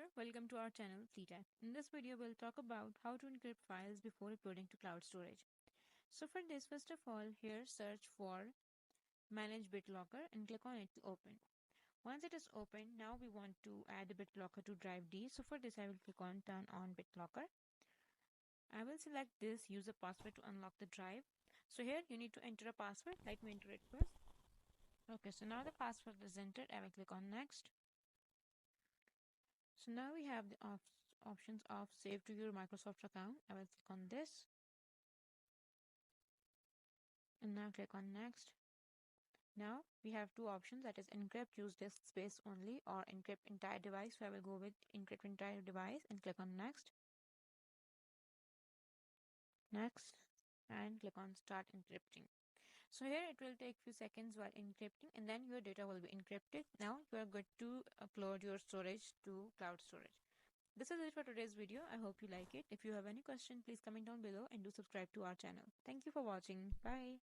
there, welcome to our channel CTech. In this video, we'll talk about how to encrypt files before uploading to cloud storage. So for this, first of all, here search for Manage BitLocker and click on it to open. Once it is open, now we want to add a BitLocker to drive D. So for this, I will click on Turn on BitLocker. I will select this, use a password to unlock the drive. So here you need to enter a password. Let me enter it first. Okay, so now the password is entered. I will click on Next. So now we have the options of save to your Microsoft account. I will click on this and now click on next. Now we have two options, that is encrypt use disk space only or encrypt entire device. So I will go with encrypt entire device and click on next. Next and click on start encrypting. So here it will take few seconds while encrypting and then your data will be encrypted. Now you are good to upload your storage to cloud storage. This is it for today's video. I hope you like it. If you have any question, please comment down below and do subscribe to our channel. Thank you for watching. Bye.